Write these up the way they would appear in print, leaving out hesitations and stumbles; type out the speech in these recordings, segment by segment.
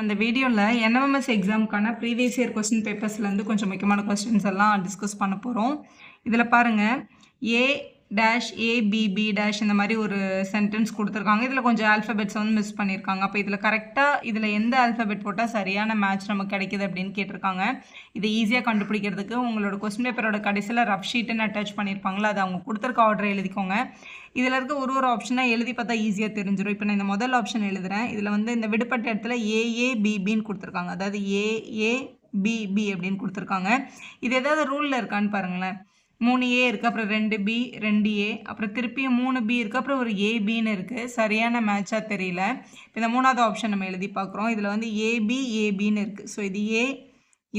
இந்த வீடியோவில் NMS எக்ஸாமுக்கான previous year question பேப்பர்ஸ்லேருந்து கொஞ்சம் முக்கியமான கொஸ்டின்ஸ் எல்லாம் டிஸ்கஸ் பண்ண போகிறோம். இதில் பாருங்கள், ஏ-ஏபிபி இந்த மாதிரி ஒரு சென்டென்ஸ் கொடுத்துருக்காங்க. இதில் கொஞ்சம் ஆல்ஃபபெட்ஸ் வந்து மிஸ் பண்ணியிருக்காங்க. அப்போ இதில் கரெக்டாக இதில் எந்த ஆல்ஃபபெட் போட்டால் சரியான மேட்ச் நமக்கு கிடைக்குது அப்படின்னு கேட்டிருக்காங்க. இதை ஈஸியாக கண்டுபிடிக்கிறதுக்கு உங்களோட கொஸ்டின் பேப்பரோட கடைசியில் ரஃப் ஷீட்டுன்னு அட்டாச் பண்ணியிருப்பாங்களா, அதை அவங்க கொடுத்துருக்க ஆர்டரை எழுதிக்கோங்க. இதில் இருக்க ஒரு ஆப்ஷனாக எழுதி பார்த்தா ஈஸியாக தெரிஞ்சிடும். இப்போ நான் இந்த முதல் ஆப்ஷன் எழுதுகிறேன். இதில் வந்து இந்த விடுபட்ட இடத்துல ஏஏபிபின்னு கொடுத்துருக்காங்க. அதாவது ஏஏபிபி அப்படின்னு கொடுத்துருக்காங்க. இது ஏதாவது ரூலில் இருக்கான்னு பாருங்களேன். 3A இருக்குது, அப்புறம் 2B 2A, அப்புறம் திருப்பியும் 3B இருக்குது, அப்புறம் ஒரு ஏபின்னு இருக்குது. சரியான மேட்சாக தெரியல. இப்போ இந்த மூணாவது ஆப்ஷன் நம்ம எழுதி பார்க்குறோம். இதில் வந்து ஏபின்னு இருக்குது. ஸோ இது ஏ,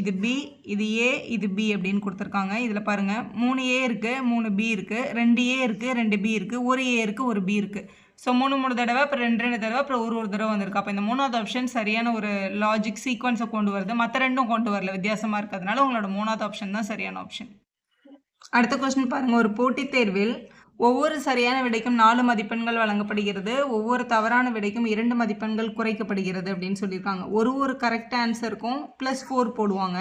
இது பி, இது ஏ, இது பி அப்படின்னு கொடுத்துருக்காங்க. இதில் பாருங்கள், 3A இருக்குது, 3B இருக்குது, 2A இருக்குது, 2B இருக்குது, ஒரு ஏ இருக்குது, ஒரு பி இருக்குது. ஸோ 3 தடவை, அப்புறம் 2 தடவை, அப்புறம் ஒரு தடவை வந்திருக்கு. அப்போ இந்த மூணாவது ஆப்ஷன் சரியான ஒரு லாஜிக் சீக்வன்ஸை கொண்டு வருது. மற்ற ரெண்டும் கொண்டு வரல, வித்தியாசமாக இருக்கிறதுனால உங்களோட மூணாவது ஆப்ஷன் தான் சரியான ஆப்ஷன். அடுத்த கொஸ்டின் பாருங்கள். ஒரு போட்டித் தேர்வில் ஒவ்வொரு சரியான விடைக்கும் 4 மதிப்பெண்கள் வழங்கப்படுகிறது, ஒவ்வொரு தவறான விடைக்கும் 2 மதிப்பெண்கள் குறைக்கப்படுகிறது அப்படின்னு சொல்லியிருக்காங்க. ஒரு கரெக்ட் ஆன்சருக்கும் +4 போடுவாங்க,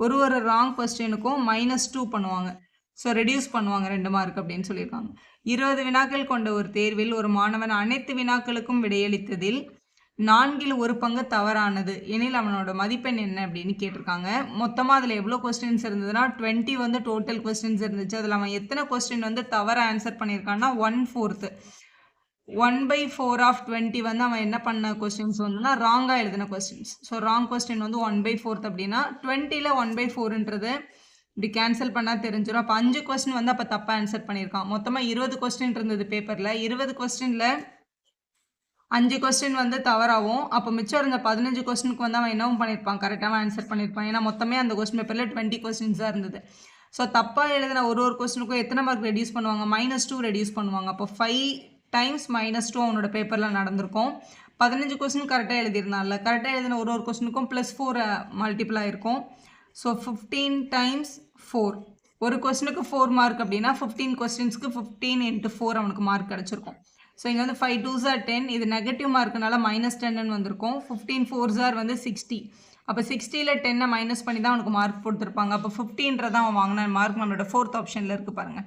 ஒரு ராங் கொஸ்டினுக்கும் -2 பண்ணுவாங்க. ஸோ ரெடியூஸ் பண்ணுவாங்க 2 மார்க் அப்படின்னு சொல்லியிருக்காங்க. 20 வினாக்கள் கொண்ட ஒரு தேர்வில் ஒரு மாணவன் அனைத்து வினாக்களுக்கும் விடையளித்ததில் 4 1 பங்கு தவறானது எனில் அவனோட மதிப்பெண் என்ன அப்படின்னு கேட்டிருக்காங்க. மொத்தமாக அதில் எவ்வளோ கொஸ்டின்ஸ் இருந்ததுன்னா 20 வந்து டோட்டல் கொஸ்டின்ஸ் இருந்துச்சு. அதில் அவன் எத்தனை கொஸ்டின் வந்து தவற ஆன்சர் பண்ணியிருக்கான்னா 1/4. 1/4 ஆஃப் 20 வந்து அவன் என்ன பண்ண கொஸ்டின்ஸ் வந்துன்னா ராங்காக எழுதின கொஸ்டின்ஸ். ஸோ ராங் கொஸ்டின் வந்து 1/4 அப்படின்னா 20ல் 1/4ன்றது இப்படி கேன்சல் பண்ணால் தெரிஞ்சிடும். அப்போ 5 கொஸ்டின் வந்து அப்போ தப்பாக ஆன்சர் பண்ணியிருக்கான். மொத்தமாக 20 கொஸ்டின் இருந்தது பேப்பரில். 20 கொஸ்டினில் 5 கொஸ்டின் வந்து தவறாகவும், அப்போ மிச்சம் இருந்த 15 கொஸ்டினுக்கு வந்து அவன் என்னவும் பண்ணியிருப்பான், கரெக்டாக ஆன்சர் பண்ணியிருப்பான். ஏன்னா மொத்தமே அந்த கொஸ்டின் பேப்பரில் 20 கொஸ்டின்ஸ் தான் இருந்தது. ஸோ தப்பாக எழுதின ஒரு கொஸ்டினுக்கும் எத்தனை மார்க் ரெடியூஸ் பண்ணுவாங்க, -2 ரெடியூஸ் பண்ணுவாங்க. அப்போ 5 டைம்ஸ் -2 அவனோட பேப்பரில் நடந்திருக்கும். 15 கொஸ்டின் கரெக்டாக எழுதியிருந்தான்ல, கரெக்டாக எழுதின ஒரு கொஸ்டினுக்கும் +4 மல்டிபிள் ஆகிருக்கும். ஸோ 15 டைம்ஸ் 4, ஒரு கொஸ்டினுக்கு 4 மார்க் அப்படின்னா 15 கொஸ்டின்ஸ்க்கு 15 × 4 அவனுக்கு மார்க் கிடச்சிருக்கும். ஸோ இங்கே வந்து 5 2s are 10, இது நெகட்டிவ் மார்க்குனால -10ன்னு வந்திருக்கும். 15 4s are வந்து 60. அப்போ 60ல் 10 மைனஸ் பண்ணி தான் அவனுக்கு மார்க் கொடுத்துருப்பாங்க. அப்போ 15 அவன் வாங்கின மார்க் நம்மளோட 4th ஆப்ஷனில் இருக்குது பாருங்கள்.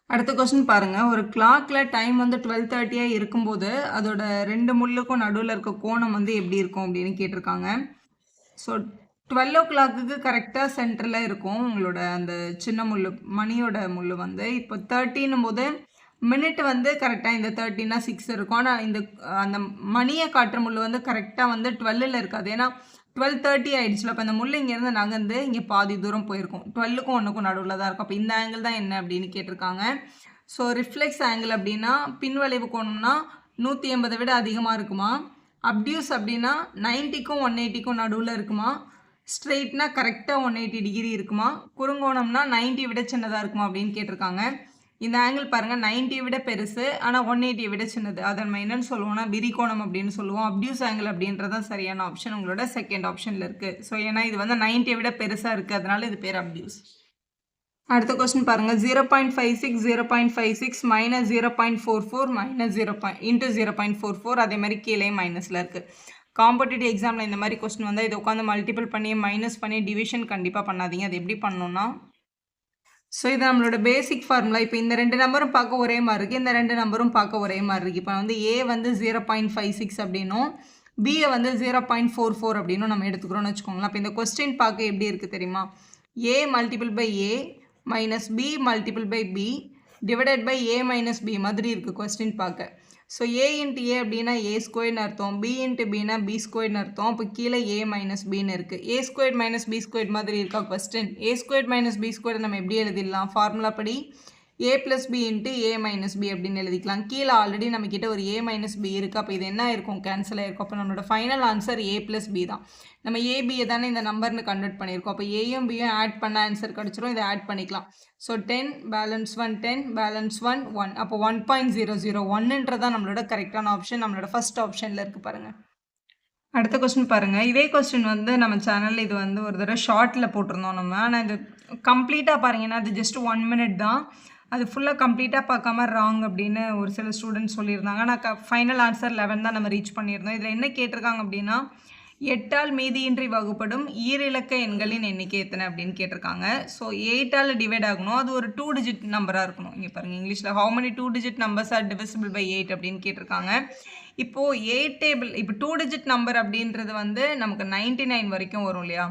அடுத்த கொஸ்டின் பாருங்கள். ஒரு கிளாக்கில் டைம் வந்து 12:30 இருக்கும்போது அதோட 2 முள்ளுக்கும் நடுவில் இருக்க கோணம் வந்து எப்படி இருக்கும் அப்படின்னு கேட்டிருக்காங்க. ஸோ 12 o'clock கரெக்டாக சென்டரில் இருக்கும் உங்களோட அந்த சின்ன முள், மணியோட முள் வந்து. இப்போ 30ன்னும் போது மினிட் வந்து கரெக்டாக இந்த 30னா 6 இருக்கும். ஆனால் இந்த அந்த மணியை காட்டுற முள் வந்து கரெக்டாக வந்து 12ல் இருக்காது. ஏன்னா 12:30 ஆகிடுச்சுல. அப்போ அந்த முள் இங்கேருந்து நகர்ந்து இங்கே பாதி தூரம் போயிருக்கும். 12க்கும் 1க்கும் நடுவில் தான் இருக்கும். அப்போ இந்த ஆங்கிள் தான் என்ன அப்படின்னு கேட்டிருக்காங்க. ஸோ ரிஃப்ளெக்ஸ் ஆங்கிள் அப்படின்னா பின்வளைவு கோணம்னா 180 விட அதிகமாக இருக்குமா, அப்டியூஸ் அப்படின்னா 90க்கும் 180க்கும் நடுவில் இருக்குமா, ஸ்ட்ரெயிட்னா கரெக்டாக 180 டிகிரி இருக்குமா, குறுங்கோணம்னா 90 விட சின்னதாக இருக்குமா அப்படின்னு கேட்டிருக்காங்க. இந்த ஆங்கிள் பாருங்கள், 90 விட பெருசு, ஆனால் 180 விட சின்னது. அதை நம்ம என்னென்னு சொல்லுவோம்னா விரிகோணம் அப்படின்னு சொல்லுவோம். அப்டியூஸ் ஆங்கிள் அப்படின்றதான் சரியான ஆப்ஷன் உங்களோட செகண்ட் ஆப்ஷனில் இருக்குது. ஸோ ஏன்னா இது வந்து 90 விட பெருசாக இருக்குது, அதனால இது பேர் அப்டியூஸ். அடுத்த கொஸ்டின் பாருங்கள். 0.56 0.56 -0.44 -0.44 அதே மாதிரி கீழே மைனஸில் இருக்குது. காம்படிட்டிவ் எக்ஸாமில் இந்த மாதிரி கொஸ்டின் வந்தால் இதை உட்காந்து மல்டிபிள் பண்ணி மைனஸ் பண்ணி டிவிஷன் கண்டிப்பாக பண்ணாதீங்க. அது எப்படி பண்ணணும்னா, ஸோ இது நம்மளோட பேசிக் ஃபார்முலா. இப்போ இந்த 2 நம்பரும் பார்க்க ஒரே மாதிரி இருக்குது, இந்த 2 நம்பரும் பார்க்க ஒரே மாதிரி இருக்குது. இப்போ வந்து ஏ வந்து 0.56 அப்படின்னும் பியை வந்து 0.44 அப்படின்னும் நம்ம எடுத்துக்கிறோம்னு வச்சுக்கோங்களேன். அப்போ இந்த கொஸ்டின் பார்க்க எப்படி இருக்குது தெரியுமா, A multiple by A minus B multiple by B divided by A minus B மாதிரி இருக்குது கொஸ்டின் பார்க்க. ஸோ ஏ இன்ட்டு ஏ அப்படின்னா ஏ ஸ்கொயர்னு அர்த்தம், பி இன்ட்டு பின்னா பி ஸ்கொயர்னு அர்த்தம். அப்போ கீழே ஏ மைனஸ் பின்னு இருக்குது. ஏ ஸ்கொயர் மைனஸ் பி ஸ்கொயர் மாதிரி இருக்கா கொஸ்டின். ஏ ஸ்கொயர் மைனஸ் பி ஸ்கொயர் நம்ம எப்படி எழுதிடலாம், ஃபார்முலா படி ஏ ப்ளஸ் பி இன்ட்டு ஏ மைனஸ் பி அப்படின்னு எழுதிக்கலாம். கீழே ஆல்ரெடி நம்மக்கிட்ட ஒரு ஏ மைனஸ் பி இருக்குது. அப்போ இது என்ன இருக்கும், கேன்சல் ஆகிருக்கும். அப்போ நம்மளோட final answer A plus B தான். நம்ம ஏபியை தானே இந்த நம்பர்னு கன்வெர்ட் பண்ணியிருக்கோம். அப்போ ஏயும் பியும் ஆட் பண்ண ஆன்சர் கிடச்சிரும். இதை ஆட் பண்ணிக்கலாம். So 10 balance 1 10 balance 1 1. அப்போ 1.001ன்றதான் நம்மளோட கரெக்டான ஆப்ஷன், நம்மளோட ஃபர்ஸ்ட் ஆப்ஷனில் இருக்குது பாருங்கள். அடுத்த கொஸ்டின் பாருங்கள். இதே கொஸ்டின் வந்து நம்ம சேனலில் இது வந்து ஒரு தடவை ஷார்ட்டில் போட்டிருந்தோம் நம்ம. ஆனால் இது கம்ப்ளீட்டாக பாருங்கன்னா அது ஜஸ்ட் 1 minute தான். அது ஃபுல்லாக கம்ப்ளீட்டாக பார்க்காம ராங் அப்படின்னு ஒரு சில ஸ்டூடெண்ட்ஸ் சொல்லியிருந்தாங்க. ஆனால் ஃபைனல் ஆன்சர் 11 தான் நம்ம ரீச் பண்ணியிருந்தோம். இதில் என்ன கேட்டிருக்காங்க அப்படின்னா 8ஆல் மீதியின்றி வகுப்படும் ஈரிலக்க எண்களின் எண்ணிக்கை எத்தனை அப்படின்னு கேட்டிருக்காங்க. ஸோ 8ஆல் டிவைட் ஆகணும். அது ஒரு 2 டிஜிட் நம்பராக இருக்கணும். இங்கே பாருங்கள் இங்கிலீஷில் how many 2 digit numbers are divisible by 8 அப்படின்னு கேட்டிருக்காங்க. இப்போது 8 டேபிள் இப்போ 2 டிஜிட் நம்பர் அப்படின்றது வந்து நமக்கு 99 வரைக்கும் வரும் இல்லையா?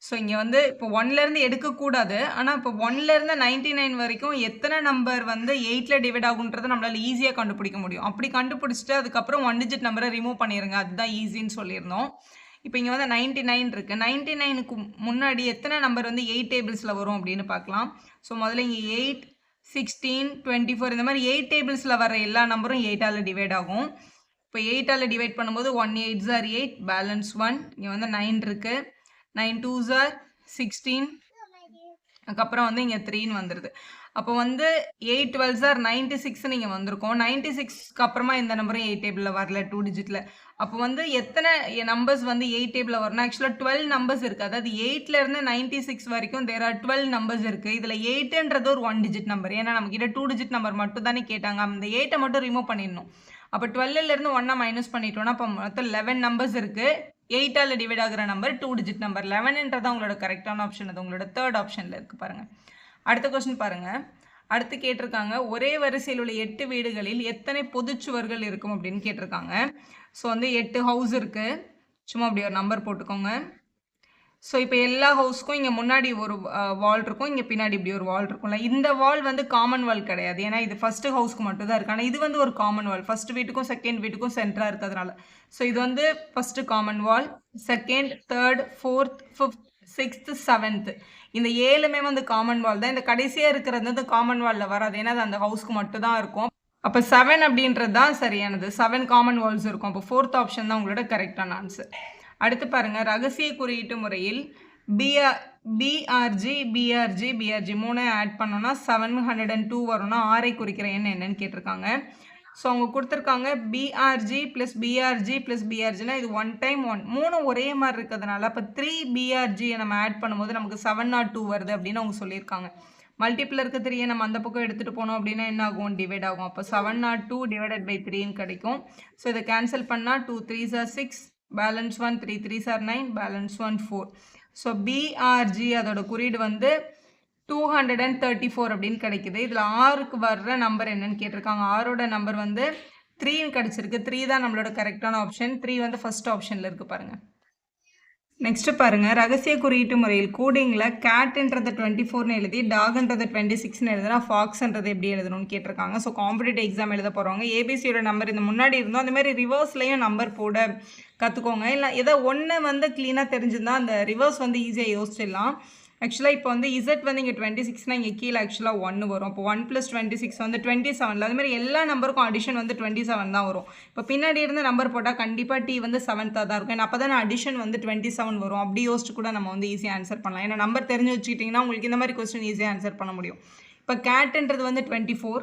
ஸோ இங்கே வந்து இப்போ 1லேருந்து எடுக்கக்கூடாது. ஆனால் இப்போ 1லேருந்து 99 வரைக்கும் எத்தனை நம்பர் வந்து 8ல் டிவைட் ஆகுன்றதை நம்மளால் ஈஸியாக கண்டுபிடிக்க முடியும். அப்படி கண்டுபிடிச்சிட்டு அதுக்கப்புறம் 1 டிஜிட் நம்பரை ரிமூவ் பண்ணிடுங்க. அதுதான் ஈஸின்னு சொல்லியிருந்தோம். இப்போ இங்கே வந்து 99 இருக்குது. 99க்கு முன்னாடி எத்தனை நம்பர் வந்து 8 டேபிள்ஸில் வரும் அப்படின்னு பார்க்கலாம். ஸோ முதல்ல இங்கே 8, 16, 24 இந்த மாதிரி 8 டேபிள்ஸில் வர எல்லா நம்பரும் 8ஆல் டிவைட் ஆகும். இப்போ 8ஆல் டிவைட் பண்ணும்போது 1 8s are 8, பேலன்ஸ் 1. இங்கே வந்து 9 இருக்குது. 9 2s are 16. அதுக்கப்புறம் வந்து இங்கே 3ன்னு வந்துடுது. அப்போ வந்து 8 12s are 96ன்னு இங்கே வந்திருக்கும். 96க்கு அப்புறமா இந்த நம்பரும் 8 டேபிளில் வரல 2 டிஜிட்டில். அப்போ வந்து எத்தனை நம்பர்ஸ் வந்து 8 டேபிளில் வரணும்? ஆக்சுவலாக 12 நம்பர்ஸ் இருக்குது. அதாவது 8லேருந்து 96 வரைக்கும் தேர் ஆர் 12 நம்பர்ஸ் இருக்குது. இதில் 8ன்றது ஒரு 1 டிஜிட் நம்பர். ஏன்னா நம்மக்கிட்ட 2 டிஜிட் நம்பர் மட்டும் தானே கேட்டாங்க. அந்த 8ஐ மட்டும் ரிமூவ் பண்ணிடணும். அப்போ 12லேருந்து 1 மைனஸ் பண்ணிட்டோன்னா அப்போ மொத்தம் 11 நம்பர்ஸ் இருக்குது. 8ஆல் டிவைட் ஆகிற நம்பர் 2 டிஜிட் நம்பர். 11ன்றது உங்களோட கரெக்டான ஆப்ஷன். அது உங்களோட 3rd ஆப்ஷனில் இருக்குது பாருங்கள். அடுத்த கொஸ்டின் பாருங்கள். அடுத்து கேட்டிருக்காங்க ஒரே வரிசையில் உள்ள 8 வீடுகளில் எத்தனை பொதுச்சுவர்கள் இருக்கும் அப்படின்னு கேட்டிருக்காங்க. ஸோ வந்து 8 ஹவுஸ் இருக்குது. சும்மா அப்படி ஒரு நம்பர் போட்டுக்கோங்க. ஸோ இப்போ எல்லா ஹவுஸ்க்கும் இங்கே முன்னாடி ஒரு வால் இருக்கும், இங்கே பின்னாடி இப்படி ஒரு வால் இருக்கும்ல. இந்த வால் வந்து காமன் வால் கிடையாது. ஏன்னா இது ஃபஸ்ட்டு ஹவுஸ்க்கு மட்டும் தான் இருக்குது. ஆனால் இது வந்து ஒரு காமன் வால். ஃபஸ்ட் வீட்டுக்கும் செகண்ட் வீட்டுக்கும் சென்டராக இருக்கிறதுனால. ஸோ இது வந்து first common wall, second, third, fourth, fifth, 6th, 7th இந்த 7மே வந்து காமன் வால் தான். இந்த கடைசியாக இருக்கிறது வந்து காமன் வாலில் வராது. ஏன்னா அது அந்த ஹவுஸ்க்கு மட்டும் தான் இருக்கும். அப்போ 7 அப்படின்றது தான் சரியானது. 7 காமன் வால்ஸ் இருக்கும். அப்போ 4th ஆப்ஷன் தான் உங்களோட கரெக்டான ஆன்சர். அடுத்து பாருங்கள் ரகசிய குறியீட்டு முறையில் பிஆர்ஜி 3 ஆட் பண்ணோன்னா 702 வரும்னா 6ஐ குறிக்கிற எண் என்னன்னு கேட்டிருக்காங்க. ஸோ அவங்க கொடுத்துருக்காங்க பிஆர்ஜி ப்ளஸ் பிஆர்ஜினா இது 1 டைம் 1 3 ஒரே மாதிரி இருக்கிறதுனால அப்போ 3 பிஆர்ஜியை நம்ம ஆட் பண்ணும்போது நமக்கு 702 வருது அப்படின்னு அவங்க சொல்லியிருக்காங்க. மல்டிப்பிள் இருக்க 3 நம்ம அந்த பக்கம் எடுத்துகிட்டு போனோம் அப்படின்னா என்ன ஆகும்? டிவைட் ஆகும். அப்போ 702 டிவைடட் பை 3ன்னு கிடைக்கும். ஸோ இதை கேன்சல் பண்ணால் 2 3s are 6, balance 1, 3 3s are 9, balance 1 4. So PRG அதோட குறியீடு வந்து 234 அப்படின்னு கிடைக்குது. இதில் 6க்கு வர்ற நம்பர் என்னன்னு கேட்டிருக்காங்க. 6ஓட நம்பர் வந்து 3ன்னு கிடச்சிருக்கு. 3 தான் நம்மளோட கரெக்டான ஆப்ஷன். 3 வந்து ஃபர்ஸ்ட் ஆப்ஷனில் இருக்குது பாருங்கள். நெக்ஸ்ட்டு பாருங்கள் ரகசிய குறியீட்டு முறையில் கூடிங்கில் கேட்ன்றதை 24ன்னு எழுதி டாக்ன்றதை 26ன்னு எழுதுனா ஃபாக்ஸ்ன்றதை எப்படி எழுதணும்னு கேட்டிருக்காங்க. ஸோ காம்படிட்டிவ் எக்ஸாம் எழுத போகிறவங்க ஏபிசியோட நம்பர் இந்த முன்னாடி இருந்தோம் அந்தமாதிரி ரிவர்ஸ்லேயும் நம்பர் போட கற்றுக்கோங்க. இல்லை ஏதோ ஒன்று வந்து க்ளீனாக தெரிஞ்சுருந்தால் அந்த ரிவர்ஸ் வந்து ஈஸியாக யோசிச்சிடலாம். ஆக்சுவலாக இப்போ வந்து இசட் வந்து இங்கே 26னா இங்கே கீழே ஆக்சுவலாக 1 வரும். இப்போ 1 + 26 வந்து 27. அதுமாதிரி எல்லா நம்பருக்கும் அடிஷன் வந்து 27 தான் வரும். இப்போ பின்னாடி இருந்து நம்பர் போட்டால் கண்டிப்பாக டி வந்து 7th தான் இருக்கும். ஏன்னா அப்போ தான் அடிஷன் வந்து 27 வரும். அப்படி யோசிச்சு கூட நம்ம வந்து ஈஸியாக ஆன்சர் பண்ணலாம். ஏன்னா நம்பர் தெரிஞ்சு வச்சுக்கிட்டிங்கன்னா உங்களுக்கு இந்த மாதிரி கொஸ்டின் ஈஸியாக ஆன்சர் பண்ண முடியும். இப்போ கேட்ன்றது வந்து 24.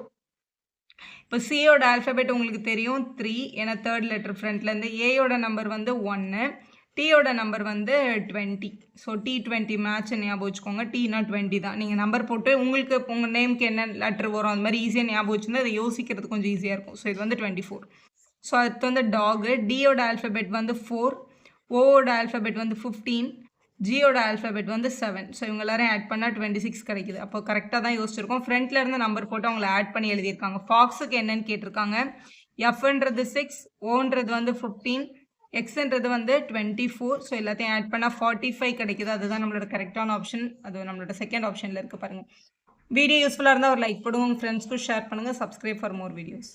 இப்போ சியோட ஆல்ஃபபெட் உங்களுக்கு தெரியும் 3, ஏன்னா 3rd லெட்டர் ஃப்ரண்ட்லேருந்து. ஏயோட நம்பர் வந்து 1, டீயோட நம்பர் வந்து 20. ஸோ T20 மேட்ச் ஞாபகம் வச்சுக்கோங்க. டீனா 20 தான். நீங்கள் நம்பர் போட்டு உங்களுக்கு உங்கள் நேமுக்கு என்ன லெட்டர் வரும் அந்த மாதிரி ஈஸியாக ஞாபகம் வச்சுருந்தா அதை யோசிக்கிறது கொஞ்சம் ஈஸியாக இருக்கும். ஸோ இது வந்து 24. ஸோ அடுத்து வந்து டாகு. டியோட ஆல்ஃபபெட் வந்து 4, ஓவோட ஆல்ஃபபெட் வந்து 15, ஜியோட ஆல்ஃபபெட் வந்து 7. ஸோ இவங்க எல்லாரும் ஆட் பண்ணால் 26 கிடைக்குது. அப்போ கரெக்டாக தான் யோசிச்சிருக்கோம். ஃப்ரண்ட்டில் இருந்து நம்பர் போட்டு அவங்கள ஆட் பண்ணி எழுதியிருக்காங்க. ஃபாக்ஸுக்கு என்னன்னு கேட்டிருக்காங்க. எஃப்ன்றது 6, ஓன்றது வந்து 15, எக்ஸ்ன்றது வந்து 24. ஸோ எல்லாத்தையும் ஆட் பண்ணால் 45 கிடைக்குது. அதுதான் நம்மளோட கரெக்டான ஆப்ஷன். அது நம்மளோட செகண்ட் ஆப்ஷனில் இருக்குது பாருங்கள். வீடியோ யூஸ்ஃபுல்லாக இருந்தால் ஒரு லைக் போடுங்க. உங்கள் ஃப்ரெண்ட்ஸ்க்கும் ஷேர் பண்ணுங்கள். Subscribe for more videos.